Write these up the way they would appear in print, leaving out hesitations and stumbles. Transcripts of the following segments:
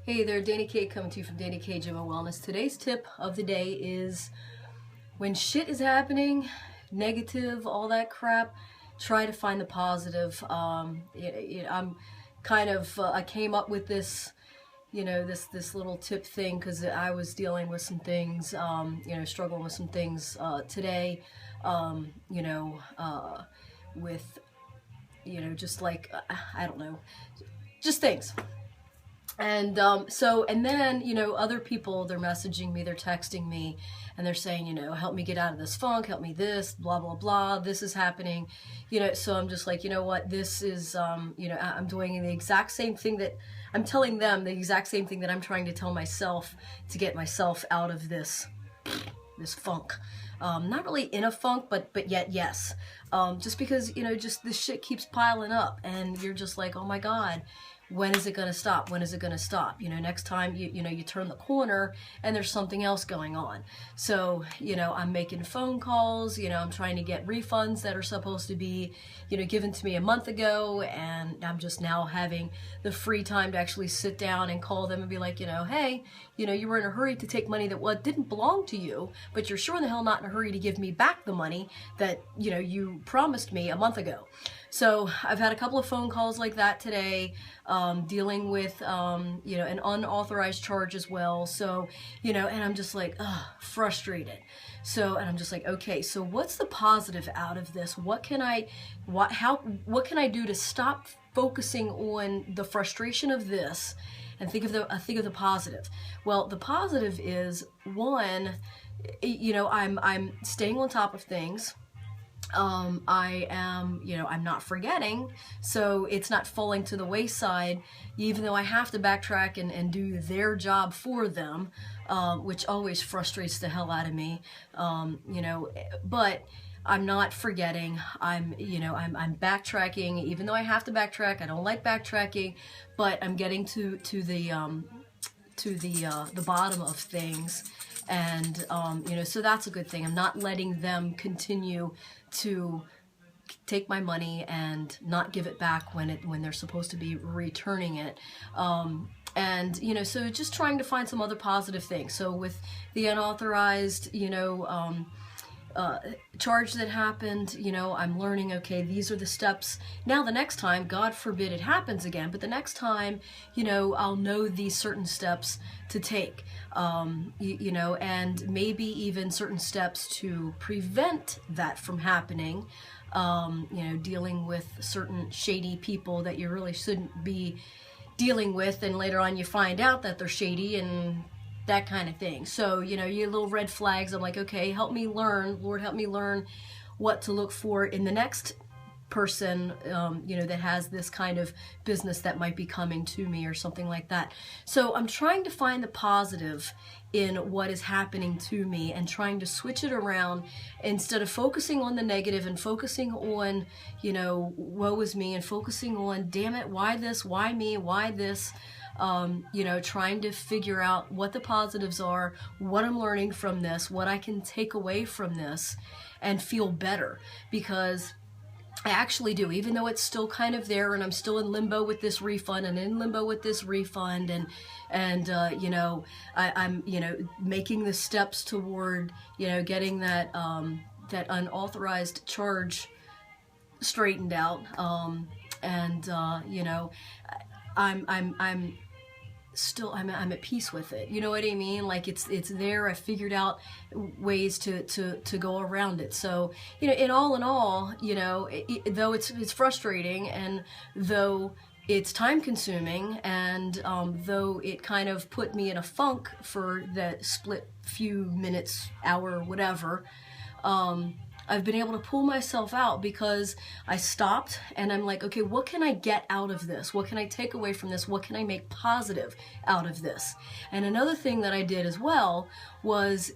Hey there, Dani K coming to you from Dani K Gym and Wellness. Today's tip of the day is when shit is happening, negative, all that crap, try to find the positive. I'm kind of, I came up with this, this little tip thing because I was dealing with some things, struggling with some things today, with, just like, I don't know, just things. And and then, other people, they're messaging me, they're texting me, and they're saying, help me get out of this funk, help me this, blah, blah, blah, this is happening, so I'm just like, you know what, this is, I'm doing the exact same thing that, I'm telling them the exact same thing that I'm trying to tell myself to get myself out of this funk. Not really in a funk, but yet, yes. Just because, just this shit keeps piling up, and you're just like, oh my God, when is it going to stop? When is it going to stop? Next time you turn the corner and there's something else going on. So, I'm making phone calls, I'm trying to get refunds that are supposed to be, given to me a month ago, and I'm just now having the free time to actually sit down and call them and be like, hey, you were in a hurry to take money that didn't belong to you, but you're sure in the hell not in a hurry to give me back the money that, you promised me a month ago. So I've had a couple of phone calls like that today, dealing with, an unauthorized charge as well. So, and I'm just like, frustrated. So, and I'm just like, okay, so what's the positive out of this? What can I do to stop focusing on the frustration of this and think of the positive? Well, the positive is, one, I'm staying on top of things. I am, I'm not forgetting, so it's not falling to the wayside, even though I have to backtrack and do their job for them, which always frustrates the hell out of me, but I'm not forgetting. I'm backtracking, even though I have to backtrack. I don't like backtracking, but I'm getting to the bottom of things. And, so that's a good thing. I'm not letting them continue to take my money and not give it back when they're supposed to be returning it. So just trying to find some other positive things. So with the unauthorized, charge that happened, I'm learning, okay, these are the steps. Now the next time, God forbid it happens again, but the next time, I'll know these certain steps to take, and maybe even certain steps to prevent that from happening, dealing with certain shady people that you really shouldn't be dealing with, and later on you find out that they're shady and that kind of thing. So, your little red flags, I'm like, okay, help me learn, Lord, help me learn what to look for in the next person, that has this kind of business that might be coming to me or something like that. So I'm trying to find the positive in what is happening to me and trying to switch it around instead of focusing on the negative and focusing on, woe is me, and focusing on, damn it, why this, why me, why this, trying to figure out what the positives are, what I'm learning from this, what I can take away from this and feel better, because I actually do, even though it's still kind of there and I'm still in limbo with this refund and in limbo with this refund, and I'm making the steps toward, getting that unauthorized charge straightened out, I'm still, I'm at peace with it. You know what I mean? Like it's there. I figured out ways to go around it. So, in all, though it's frustrating, and though it's time consuming, and though it kind of put me in a funk for that split few minutes, hour, whatever, I've been able to pull myself out because I stopped and I'm like, okay, what can I get out of this? What can I take away from this? What can I make positive out of this? And another thing that I did as well was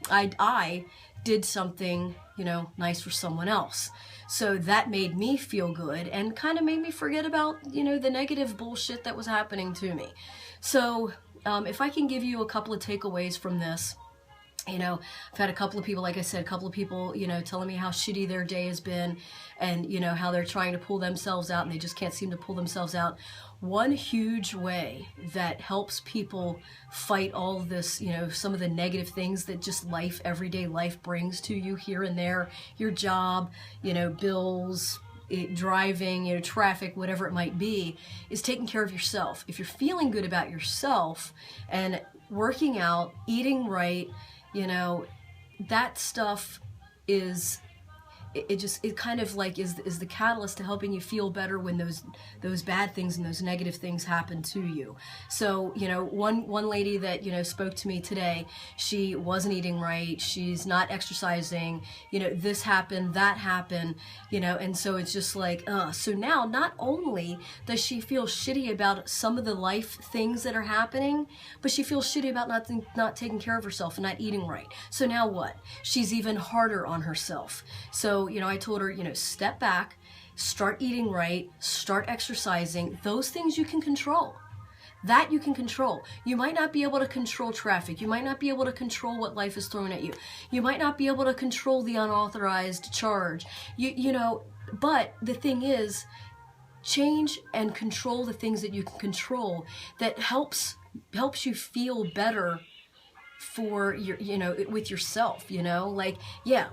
I did something, nice for someone else. So that made me feel good and kind of made me forget about, the negative bullshit that was happening to me. So if I can give you a couple of takeaways from this, You know, I've had a couple of people, like I said, a couple of people, you know, telling me how shitty their day has been, and, you know, how they're trying to pull themselves out and they just can't seem to pull themselves out. One huge way that helps people fight all of this, you know, some of the negative things that just life, everyday life brings to you here and there, your job, you know, bills, driving, you know, traffic, whatever it might be, is taking care of yourself. If you're feeling good about yourself and working out, eating right, you know, that stuff is, it kind of like is the catalyst to helping you feel better when those bad things and those negative things happen to you. So, you know, one lady that, you know, spoke to me today, she wasn't eating right, she's not exercising, you know, this happened, that happened, you know, and so it's just like, so now not only does she feel shitty about some of the life things that are happening, but she feels shitty about not taking care of herself and not eating right. So now what? She's even harder on herself. So, you know, I told her, you know, step back, start eating right, start exercising. Those things you can control. That you can control. You might not be able to control traffic. You might not be able to control what life is throwing at you. You might not be able to control the unauthorized charge. You know, but the thing is, change and control the things that you can control that helps you feel better for your, you know, with yourself, you know, like, yeah,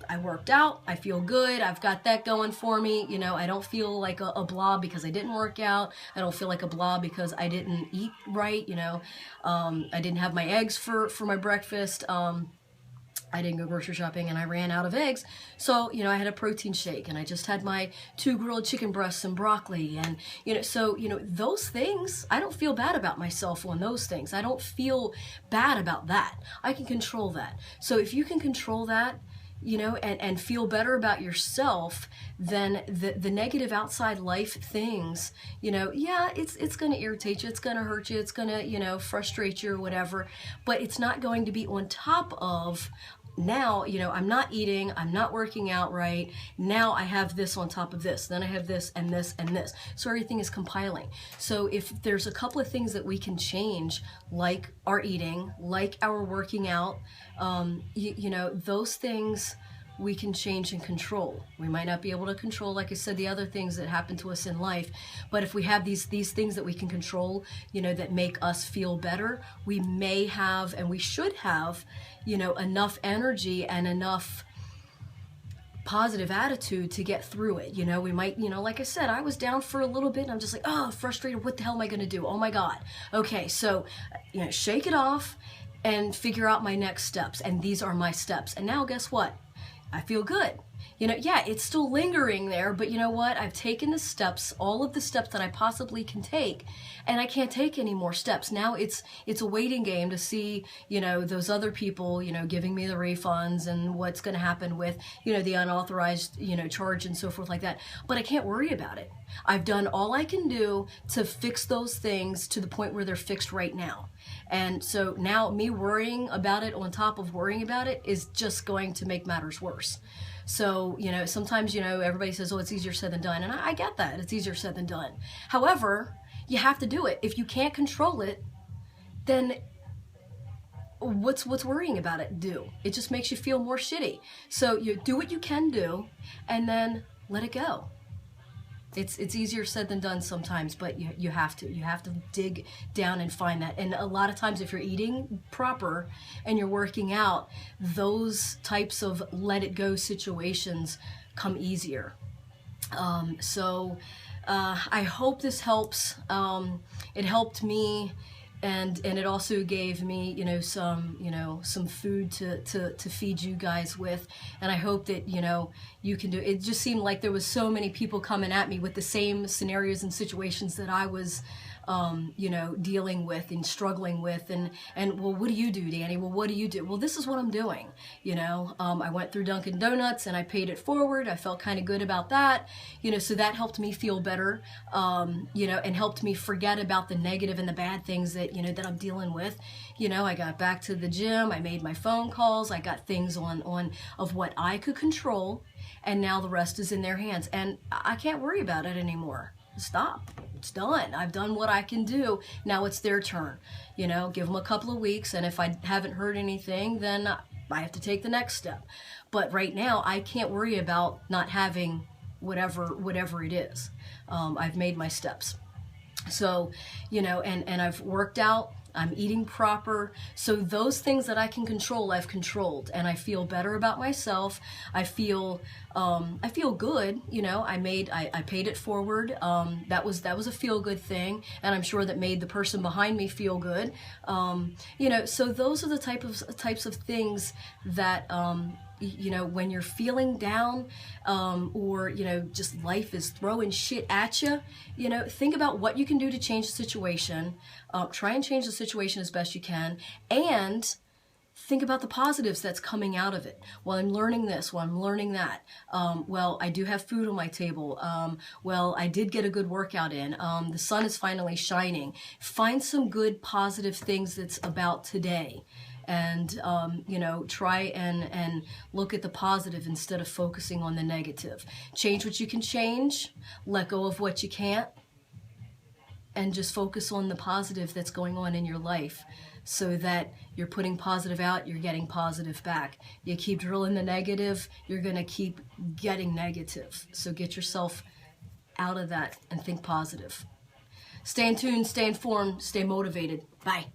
I worked out, I feel good, I've got that going for me, you know, I don't feel like a blob because I didn't work out, I don't feel like a blob because I didn't eat right, you know, I didn't have my eggs for my breakfast, I didn't go grocery shopping and I ran out of eggs. So, you know, I had a protein shake and I just had my 2 grilled chicken breasts and broccoli. And, you know, so, you know, those things, I don't feel bad about myself on those things. I don't feel bad about that. I can control that. So if you can control that, you know, and feel better about yourself, then the negative outside life things, you know, yeah, it's going to irritate you, it's going to hurt you, it's going to, you know, frustrate you or whatever, but it's not going to be on top of, now, you know, I'm not eating, I'm not working out right, now I have this on top of this, then I have this and this and this. So everything is compiling. So if there's a couple of things that we can change, like our eating, like our working out, you know, those things we can change and control. We might not be able to control, like I said, the other things that happen to us in life, but if we have these things that we can control, you know, that make us feel better, we may have, and we should have, you know, enough energy and enough positive attitude to get through it. You know, we might, you know, like I said, I was down for a little bit and I'm just like, oh, frustrated, what the hell am I going to do? Oh my God. Okay, so, you know, shake it off and figure out my next steps, and these are my steps. And now guess what? I feel good. You know, yeah, it's still lingering there, but you know what? I've taken the steps, all of the steps that I possibly can take, and I can't take any more steps. Now it's a waiting game to see, you know, those other people, you know, giving me the refunds and what's going to happen with, you know, the unauthorized, you know, charge and so forth like that. But I can't worry about it. I've done all I can do to fix those things to the point where they're fixed right now. And so now me worrying about it on top of worrying about it is just going to make matters worse. So, you know, sometimes, you know, everybody says, oh, it's easier said than done. And I get that. It's easier said than done. However, you have to do it. If you can't control it, then what's worrying about it do? It just makes you feel more shitty. So you do what you can do and then let it go. It's easier said than done sometimes, but you have to dig down and find that. And a lot of times if you're eating proper and you're working out, those types of let it go situations come easier. So I hope this helps. It helped me, and it also gave me, you know, some food to feed you guys with. And I hope that, you know, you can do it. It just seemed like there was so many people coming at me with the same scenarios and situations that I was you know, dealing with and struggling with, and well, what do you do, Dani? Well, what do you do? Well, this is what I'm doing. You know, I went through Dunkin' Donuts and I paid it forward. I felt kind of good about that, you know, so that helped me feel better, you know, and helped me forget about the negative and the bad things that, you know, that I'm dealing with. You know, I got back to the gym, I made my phone calls, I got things on of what I could control, and now the rest is in their hands, and I can't worry about it anymore. stop. It's done. I've done what I can do. Now it's their turn. You know, give them a couple of weeks, and if I haven't heard anything, then I have to take the next step. But right now, I can't worry about not having whatever it is. I've made my steps. So, you know, and I've worked out, I'm eating proper. So those things that I can control, I've controlled, and I feel better about myself. I feel good. You know, I paid it forward. That was a feel good thing, and I'm sure that made the person behind me feel good. You know, so those are the types of things that, you know, when you're feeling down, or, you know, just life is throwing shit at you, you know, think about what you can do to change the situation. Try and change the situation as best you can, and think about the positives that's coming out of it. Well, I'm learning this. Well, I'm learning that. Well, I do have food on my table. Well, I did get a good workout in. The sun is finally shining. Find some good positive things that's about today. And, you know, try and look at the positive instead of focusing on the negative. Change what you can change, let go of what you can't, and just focus on the positive that's going on in your life, so that you're putting positive out, you're getting positive back. You keep drilling the negative, you're going to keep getting negative. So get yourself out of that and think positive. Stay in tune, stay informed, stay motivated. Bye.